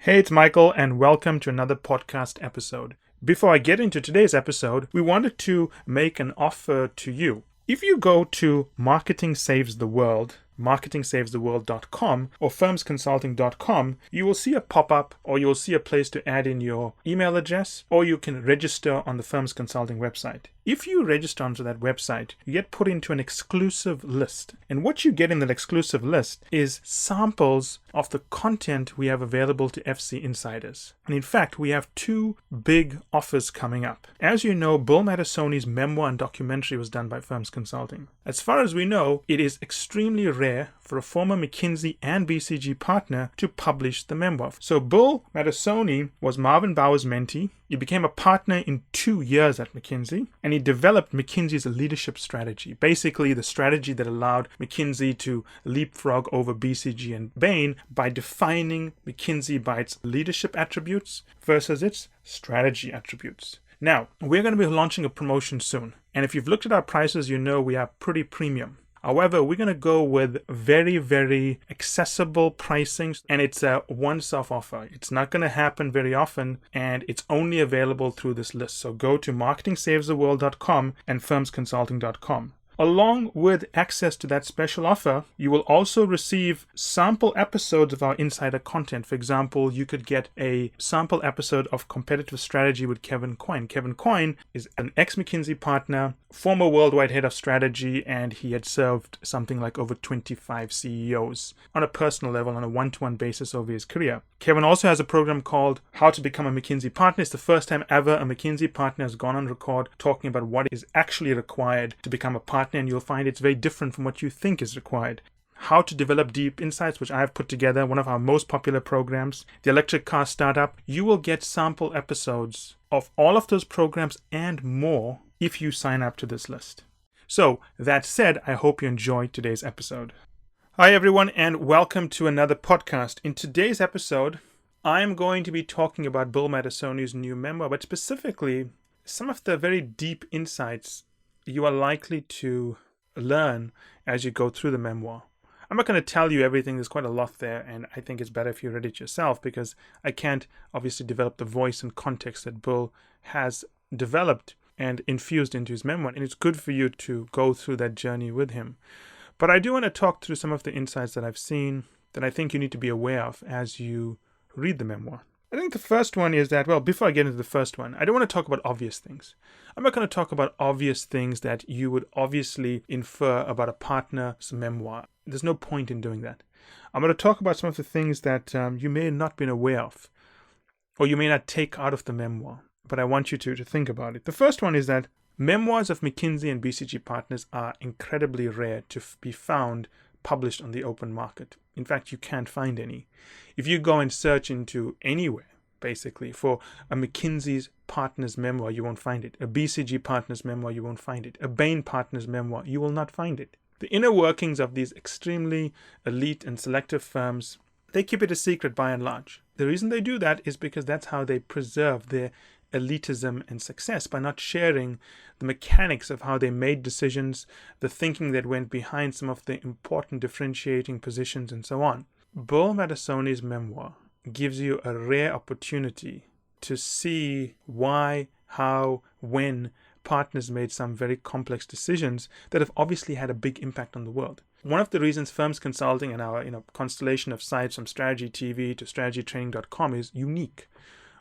Hey, it's Michael, and welcome to another podcast episode. Before I get into today's episode, we wanted to make an offer to you. If you go to marketingsaves.com or firmsconsulting.com, you will see a pop-up or you will see a place to add in your email address, or you can register on the Firms Consulting website. If you register onto that website, you get put into an exclusive list. And what you get in that exclusive list is samples of the content we have available to FC insiders. And in fact, we have two big offers coming up. As you know, Bill Matassoni's memoir and documentary was done by Firms Consulting. As far as we know, it is extremely rare for a former McKinsey and BCG partner to publish the memoir. So Bill Matassoni was Marvin Bower's mentee. He became a partner in 2 years at McKinsey, and he developed McKinsey's leadership strategy, basically the strategy that allowed McKinsey to leapfrog over BCG and Bain by defining McKinsey by its leadership attributes versus its strategy attributes. Now, we're going to be launching a promotion soon, and if you've looked at our prices, you know we are pretty premium. However, we're going to go with very, very accessible pricing, and it's a once-off offer. It's not going to happen very often, and it's only available through this list. So go to marketingsavestheworld.com and firmsconsulting.com. Along with access to that special offer, you will also receive sample episodes of our insider content. For example, you could get a sample episode of Competitive Strategy with Kevin Coyne. Kevin Coyne is an ex-McKinsey partner, former worldwide head of strategy, and he had served something like over 25 CEOs on a personal level on a one-to-one basis over his career. Kevin also has a program called How to Become a McKinsey Partner. It's the first time ever a McKinsey partner has gone on record talking about what is actually required to become a partner, and you'll find it's very different from what you think is required. How to Develop Deep Insights, which I have put together, one of our most popular programs. The Electric Car Startup. You will get sample episodes of all of those programs and more if you sign up to this list. So, that said, I hope you enjoyed today's episode. Hi everyone, and welcome to another podcast. In today's episode, I am going to be talking about Bill Matassoni's new memoir, but specifically some of the very deep insights you are likely to learn as you go through the memoir. I'm not going to tell you everything. There's quite a lot there, and I think it's better if you read it yourself, because I can't obviously develop the voice and context that Bill has developed and infused into his memoir, and it's good for you to go through that journey with him. But I do want to talk through some of the insights that I've seen that I think you need to be aware of as you read the memoir. I think the first one is that, well, before I get into the first one, I don't want to talk about obvious things. I'm not going to talk about obvious things that you would obviously infer about a partner's memoir. There's no point in doing that. I'm going to talk about some of the things that you may not have been aware of, or you may not take out of the memoir, but I want you to think about it. The first one is that memoirs of McKinsey and BCG partners are incredibly rare to be found published on the open market. In fact, you can't find any. If you go and search into anywhere, basically, for a McKinsey's partner's memoir, you won't find it. A BCG partner's memoir, you won't find it. A Bain partner's memoir, you will not find it. The inner workings of these extremely elite and selective firms, they keep it a secret by and large. The reason they do that is because that's how they preserve their elitism and success, by not sharing the mechanics of how they made decisions, the thinking that went behind some of the important differentiating positions, and so on. Bill Matassoni's memoir gives you a rare opportunity to see why, how, when partners made some very complex decisions that have obviously had a big impact on the world. One of the reasons Firms Consulting and our constellation of sites from Strategy TV to strategytraining.com is unique.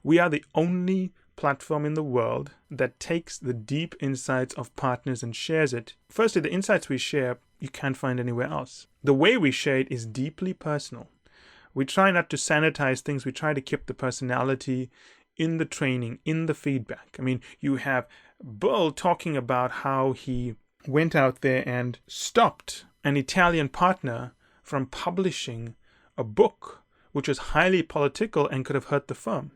We are the only platform in the world that takes the deep insights of partners and shares it. Firstly, the insights we share, you can't find anywhere else. The way we share it is deeply personal. We try not to sanitize things. We try to keep the personality in the training, in the feedback. I mean, you have Bill talking about how he went out there and stopped an Italian partner from publishing a book which was highly political and could have hurt the firm.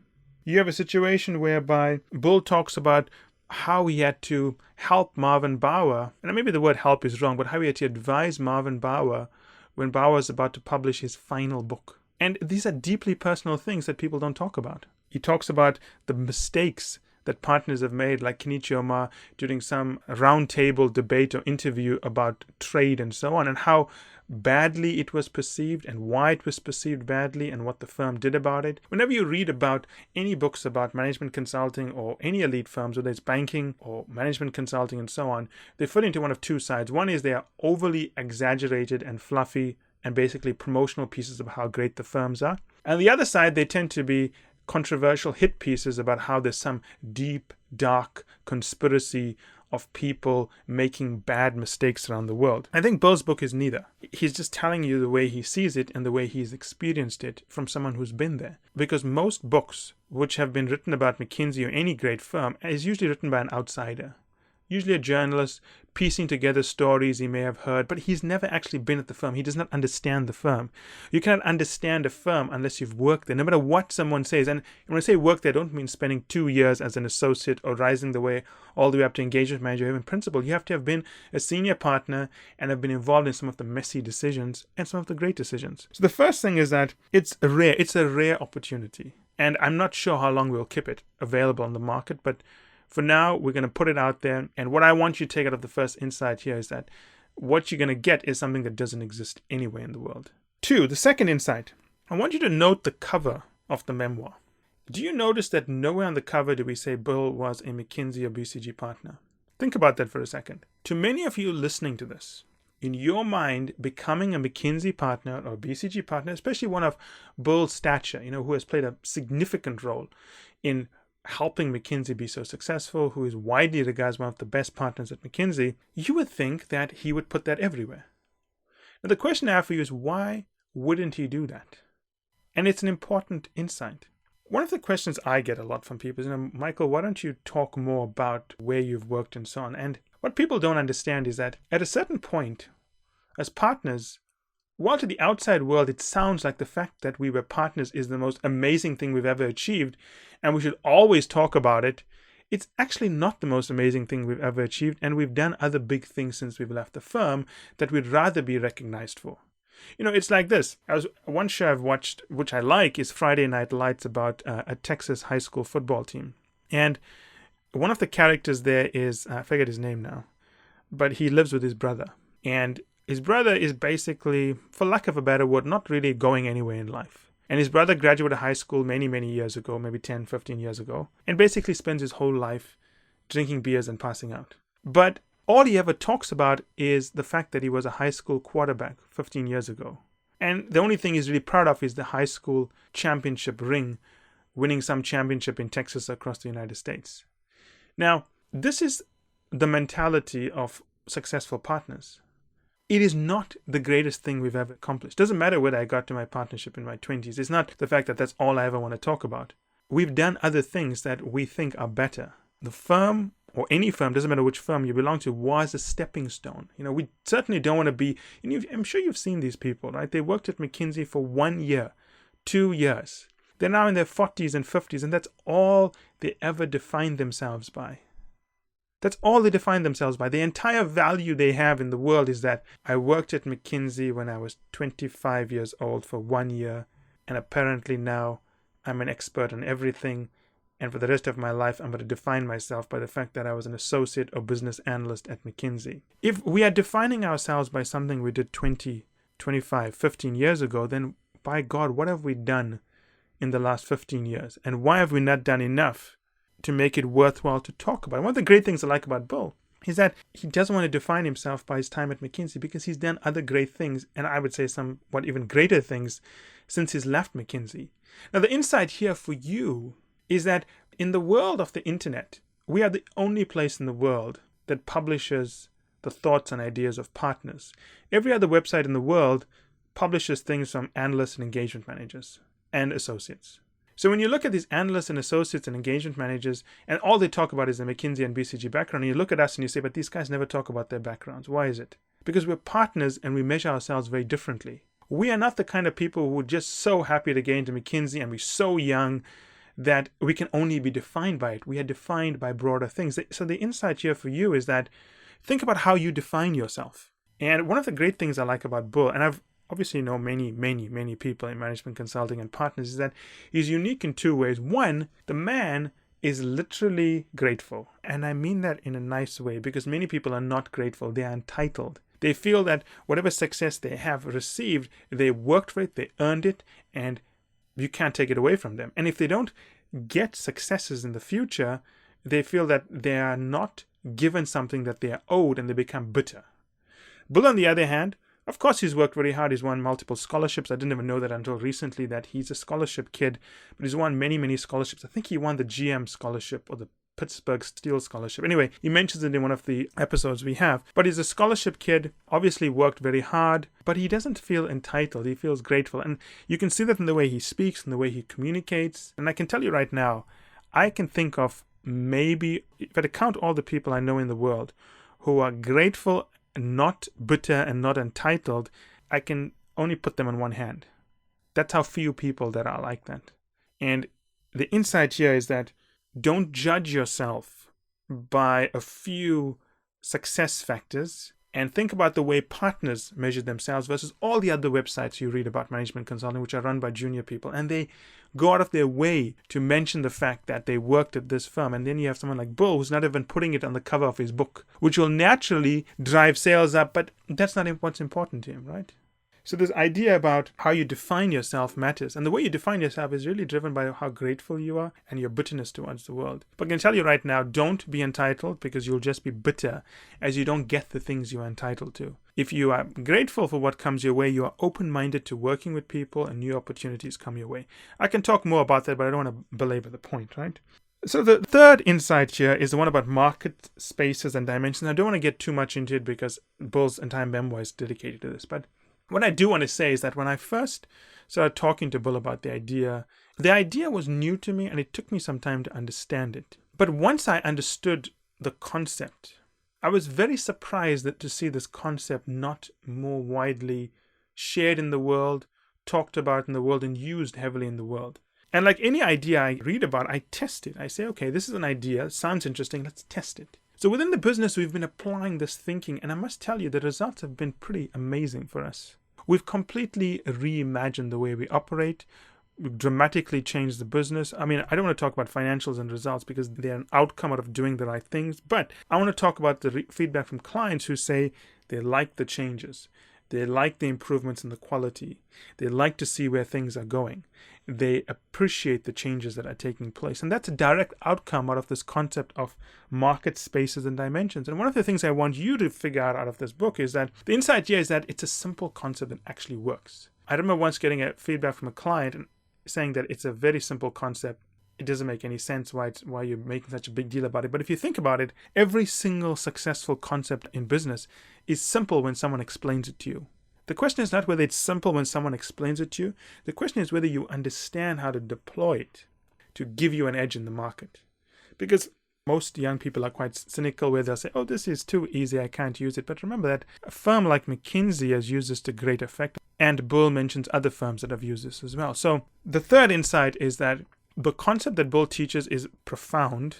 You have a situation whereby Bill talks about how he had to help Marvin Bower, and maybe the word help is wrong, but how he had to advise Marvin Bower when Bower was about to publish his final book. And these are deeply personal things that people don't talk about. He talks about the mistakes that partners have made, like Kenichi Ohma during some roundtable debate or interview about trade and so on, and how badly it was perceived and why it was perceived badly and what the firm did about it. Whenever you read about any books about management consulting or any elite firms, whether it's banking or management consulting and so on, they fall into one of two sides. One is they are overly exaggerated and fluffy and basically promotional pieces of how great the firms are. And the other side, they tend to be controversial hit pieces about how there's some deep, dark conspiracy of people making bad mistakes around the world. I think Bill's book is neither. He's just telling you the way he sees it and the way he's experienced it from someone who's been there. Because most books which have been written about McKinsey or any great firm is usually written by an outsider. Usually a journalist piecing together stories he may have heard, but he's never actually been at the firm. He does not understand the firm. You cannot understand a firm unless you've worked there, no matter what someone says. And when I say work there, I don't mean spending 2 years as an associate or rising the way all the way up to engagement manager or even principal. You have to have been a senior partner and have been involved in some of the messy decisions and some of the great decisions. So the first thing is that it's a rare opportunity. And I'm not sure how long we'll keep it available on the market, but for now, we're going to put it out there. And what I want you to take out of the first insight here is that what you're going to get is something that doesn't exist anywhere in the world. 2, the second insight. I want you to note the cover of the memoir. Do you notice that nowhere on the cover do we say Bill was a McKinsey or BCG partner? Think about that for a second. To many of you listening to this, in your mind, becoming a McKinsey partner or BCG partner, especially one of Bill's stature, who has played a significant role in helping McKinsey be so successful, who is widely regarded as one of the best partners at McKinsey, you would think that he would put that everywhere. Now, the question I have for you is, why wouldn't he do that? And it's an important insight. One of the questions I get a lot from people is, Michael, why don't you talk more about where you've worked and so on? And what people don't understand is that at a certain point, as partners, while to the outside world it sounds like the fact that we were partners is the most amazing thing we've ever achieved and we should always talk about it, it's actually not the most amazing thing we've ever achieved, and we've done other big things since we've left the firm that we'd rather be recognized for. It's like this. One show I've watched, which I like, is Friday Night Lights, about a Texas high school football team. And one of the characters there is, I forget his name now, but he lives with his brother. And his brother is basically, for lack of a better word, not really going anywhere in life. And his brother graduated high school many, many years ago, maybe 10, 15 years ago, and basically spends his whole life drinking beers and passing out. But all he ever talks about is the fact that he was a high school quarterback 15 years ago. And the only thing he's really proud of is the high school championship ring, winning some championship in Texas across the United States. Now, this is the mentality of successful partners. It is not the greatest thing we've ever accomplished. Doesn't matter whether I got to my partnership in my 20s. It's not the fact that that's all I ever want to talk about. We've done other things that we think are better. The firm, or any firm, doesn't matter which firm you belong to, was a stepping stone. We certainly don't want to be, I'm sure you've seen these people, right? They worked at McKinsey for 1 year, 2 years. They're now in their 40s and 50s, and that's all they ever defined themselves by. That's all they define themselves by. The entire value they have in the world is that I worked at McKinsey when I was 25 years old for 1 year, and apparently now I'm an expert on everything, and for the rest of my life I'm going to define myself by the fact that I was an associate or business analyst at McKinsey. If we are defining ourselves by something we did 20, 25, 15 years ago, then by God, what have we done in the last 15 years? And why have we not done enough to make it worthwhile to talk about? One of the great things I like about Bill is that he doesn't want to define himself by his time at McKinsey, because he's done other great things, and I would say somewhat even greater things, since he's left McKinsey. Now, the insight here for you is that in the world of the internet, we are the only place in the world that publishes the thoughts and ideas of partners. Every other website in the world publishes things from analysts and engagement managers and associates. So when you look at these analysts and associates and engagement managers, and all they talk about is the McKinsey and BCG background, and you look at us and you say, but these guys never talk about their backgrounds. Why is it? Because we're partners and we measure ourselves very differently. We are not the kind of people who are just so happy to get into McKinsey and we're so young that we can only be defined by it. We are defined by broader things. So the insight here for you is that think about how you define yourself. And one of the great things I like about Bill, and I've obviously know many people in management consulting and partners, is that he's unique in 2 ways. One, the man is literally grateful. And I mean that in a nice way, because many people are not grateful. They are entitled. They feel that whatever success they have received, they worked for it, they earned it, and you can't take it away from them. And if they don't get successes in the future, they feel that they are not given something that they are owed, and they become bitter. Bill, on the other hand, of course, he's worked very hard. He's won multiple scholarships. I didn't even know that until recently, that he's a scholarship kid, but he's won many, many scholarships. I think he won the GM scholarship or the Pittsburgh Steel scholarship. Anyway, he mentions it in one of the episodes we have. But he's a scholarship kid, obviously worked very hard, but he doesn't feel entitled. He feels grateful. And you can see that in the way he speaks, in the way he communicates. And I can tell you right now, I can think of maybe, if I count all the people I know in the world who are grateful, not bitter, and not entitled, I can only put them on one hand. That's how few people that are like that. And the insight here is that don't judge yourself by a few success factors, and think about the way partners measure themselves versus all the other websites you read about management consulting, which are run by junior people. And they go out of their way to mention the fact that they worked at this firm. And then you have someone like Bill, who's not even putting it on the cover of his book, which will naturally drive sales up, but that's not what's important to him, right? So this idea about how you define yourself matters. And the way you define yourself is really driven by how grateful you are and your bitterness towards the world. But I can tell you right now, don't be entitled, because you'll just be bitter as you don't get the things you are entitled to. If you are grateful for what comes your way, you are open-minded to working with people, and new opportunities come your way. I can talk more about that, but I don't want to belabor the point, right? So the third insight here is the one about market spaces and dimensions. I don't want to get too much into it because Bill's entire memoir is dedicated to this, but what I do want to say is that when I first started talking to Bill about the idea was new to me, and it took me some time to understand it. But once I understood the concept, I was very surprised to see this concept not more widely shared in the world, talked about in the world, and used heavily in the world. And like any idea I read about, I test it. I say, okay, this is an idea, sounds interesting, let's test it. So within the business, we've been applying this thinking, and I must tell you, the results have been pretty amazing for us. We've completely reimagined the way we operate. We've dramatically changed the business. I mean, I don't want to talk about financials and results because they're an outcome out of doing the right things, but I want to talk about the feedback from clients who say they like the changes. They like the improvements in the quality. They like to see where things are going. They appreciate the changes that are taking place. And that's a direct outcome out of this concept of market spaces and dimensions. And one of the things I want you to figure out of this book is that the insight here is that it's a simple concept that actually works. I remember once getting a feedback from a client and saying that it's a very simple concept. It doesn't make any sense why you're making such a big deal about it. But if you think about it, every single successful concept in business is simple when someone explains it to you. The question is not whether it's simple when someone explains it to you. The question is whether you understand how to deploy it to give you an edge in the market. Because most young people are quite cynical where they'll say, oh, this is too easy, I can't use it. But remember that a firm like McKinsey has used this to great effect. And Bill mentions other firms that have used this as well. So the third insight is that the concept that Bill teaches is profound.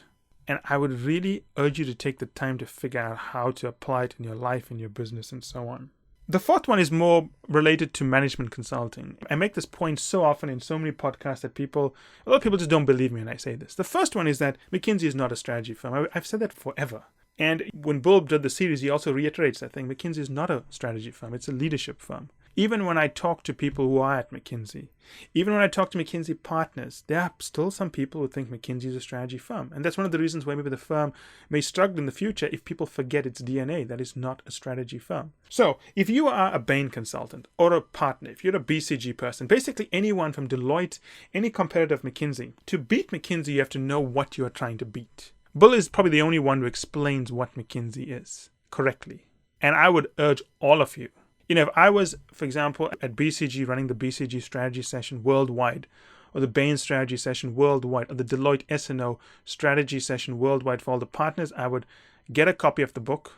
And I would really urge you to take the time to figure out how to apply it in your life, in your business, and so on. The fourth one is more related to management consulting. I make this point so often in so many podcasts that a lot of people just don't believe me when I say this. The first one is that McKinsey is not a strategy firm. I've said that forever. And when Bill did the series, he also reiterates that thing. McKinsey is not a strategy firm. It's a leadership firm. Even when I talk to people who are at McKinsey, even when I talk to McKinsey partners, there are still some people who think McKinsey is a strategy firm. And that's one of the reasons why maybe the firm may struggle in the future if people forget its DNA, that it's not a strategy firm. So if you are a Bain consultant or a partner, if you're a BCG person, basically anyone from Deloitte, any competitor of McKinsey, to beat McKinsey, you have to know what you are trying to beat. Bill is probably the only one who explains what McKinsey is correctly. And I would urge all of you, if I was, for example, at BCG running the BCG strategy session worldwide, or the Bain strategy session worldwide, or the Deloitte S&O strategy session worldwide for all the partners, I would get a copy of the book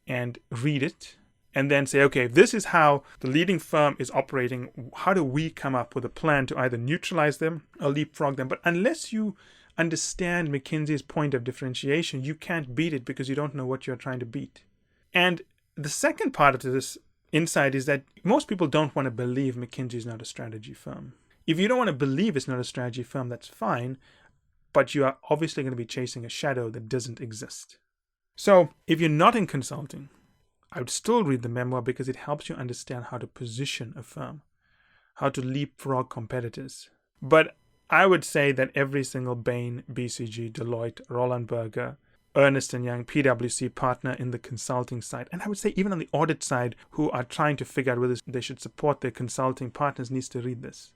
and read it, and then say, okay, if this is how the leading firm is operating, how do we come up with a plan to either neutralize them or leapfrog them? But unless you understand McKinsey's point of differentiation, you can't beat it because you don't know what you're trying to beat. And the second part of this insight is that most people don't want to believe McKinsey is not a strategy firm. If you don't want to believe it's not a strategy firm, that's fine, but you are obviously going to be chasing a shadow that doesn't exist. So if you're not in consulting, I would still read the memoir because it helps you understand how to position a firm, how to leapfrog competitors. But I would say that every single Bain, BCG, Deloitte, Roland Berger, Ernst & Young, PwC partner in the consulting side, and I would say even on the audit side, who are trying to figure out whether they should support their consulting partners, needs to read this.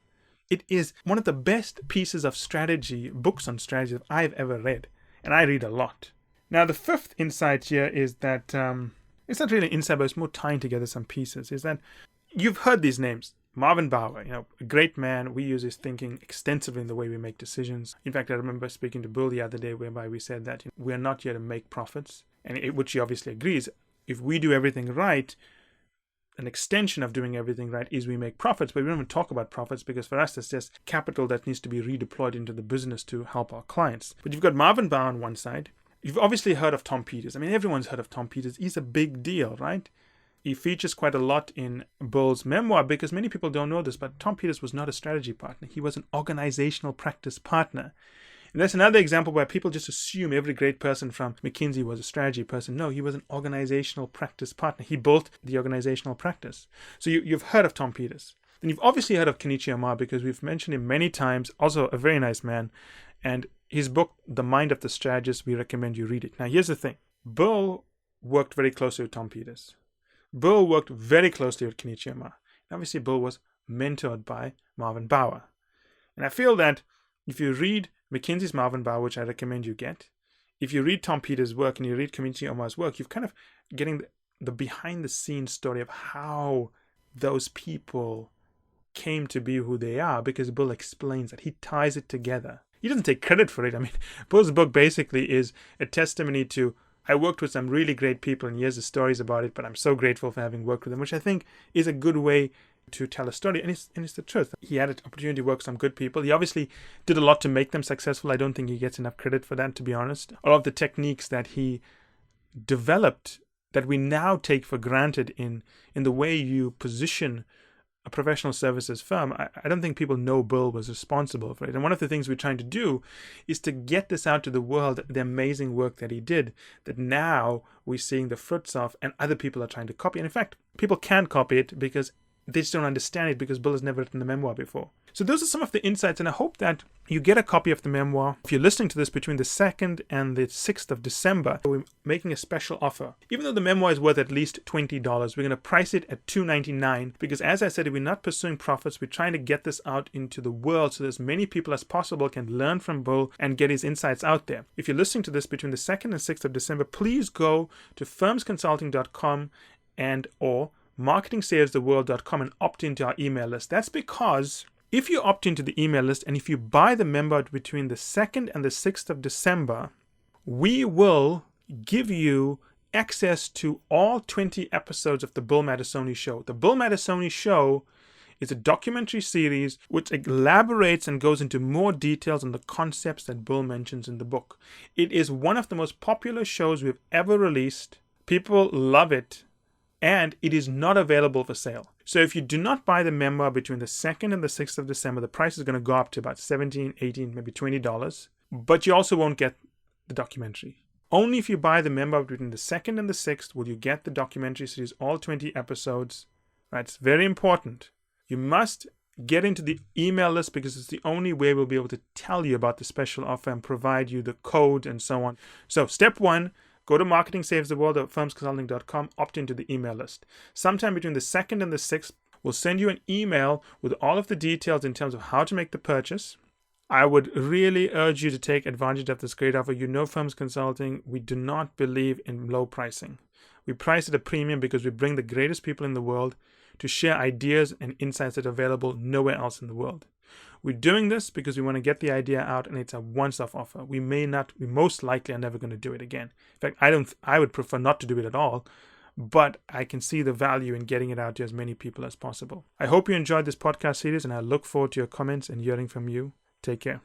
It is one of the best pieces of strategy, books on strategy that I've ever read, and I read a lot. Now, the fifth insight here is that, it's not really an insight, but it's more tying together some pieces, is that you've heard these names. Marvin Bower, a great man. We use his thinking extensively in the way we make decisions. In fact, I remember speaking to Bill the other day whereby we said that we are not here to make profits, and which he obviously agrees. If we do everything right, an extension of doing everything right is we make profits, but we don't even talk about profits because for us, it's just capital that needs to be redeployed into the business to help our clients. But you've got Marvin Bower on one side. You've obviously heard of Tom Peters. I mean, everyone's heard of Tom Peters. He's a big deal, right? He features quite a lot in Bill's memoir because many people don't know this, but Tom Peters was not a strategy partner. He was an organizational practice partner. And that's another example where people just assume every great person from McKinsey was a strategy person. No, he was an organizational practice partner. He built the organizational practice. So you've heard of Tom Peters. Then you've obviously heard of Kenichi Ohmahu because we've mentioned him many times. Also a very nice man. And his book, The Mind of the Strategist, we recommend you read it. Now, here's the thing. Bill worked very closely with Tom Peters. Bill worked very closely with Kenichi Ohmahu. Obviously, Bill was mentored by Marvin Bower. And I feel that if you read McKinsey's Marvin Bower, which I recommend you get, if you read Tom Peters' work and you read Kenichi Ohmahu's work, you're kind of getting the behind-the-scenes story of how those people came to be who they are, because Bill explains that. He ties it together. He doesn't take credit for it. I mean, Bill's book basically is a testimony to, I worked with some really great people and here's the stories about it, but I'm so grateful for having worked with them, which I think is a good way to tell a story. And it's the truth. He had an opportunity to work with some good people. He obviously did a lot to make them successful. I don't think he gets enough credit for that, to be honest. A lot of the techniques that he developed that we now take for granted in the way you position a professional services firm, I don't think people know Bill was responsible for it. And one of the things we're trying to do is to get this out to the world, the amazing work that he did, that now we're seeing the fruits of, and other people are trying to copy. And in fact, people can copy it because they just don't understand it because Bill has never written the memoir before. So those are some of the insights, and I hope that you get a copy of the memoir. If you're listening to this between the 2nd and the 6th of December, we're making a special offer. Even though the memoir is worth at least $20, we're going to price it at $2.99 because, as I said, we're not pursuing profits. We're trying to get this out into the world so that as many people as possible can learn from Bill and get his insights out there. If you're listening to this between the 2nd and 6th of December, please go to firmsconsulting.com and or marketingsarestheworld.com and opt into our email list. That's because if you opt into the email list and if you buy the memoir between the 2nd and the 6th of December, we will give you access to all 20 episodes of the Bill Matassoni Show. The Bill Matassoni Show is a documentary series which elaborates and goes into more details on the concepts that Bill mentions in the book. It is one of the most popular shows we've ever released. People love it. And it is not available for sale. So if you do not buy the memoir between the 2nd and the 6th of December, the price is going to go up to about $17, $18, maybe $20. But you also won't get the documentary. Only if you buy the memoir between the 2nd and the 6th will you get the documentary series, all 20 episodes. Right? It's very important. You must get into the email list because it's the only way we'll be able to tell you about the special offer and provide you the code and so on. So step 1, go to marketingsavestheworld.firmsconsulting.com, opt into the email list. Sometime between the 2nd and the 6th, we'll send you an email with all of the details in terms of how to make the purchase. I would really urge you to take advantage of this great offer. You know, Firms Consulting, we do not believe in low pricing. We price at a premium because we bring the greatest people in the world to share ideas and insights that are available nowhere else in the world. We're doing this because we want to get the idea out, and it's a once-off offer. We most likely are never going to do it again. In fact, I would prefer not to do it at all, but I can see the value in getting it out to as many people as possible. I hope you enjoyed this podcast series, and I look forward to your comments and hearing from you. Take care.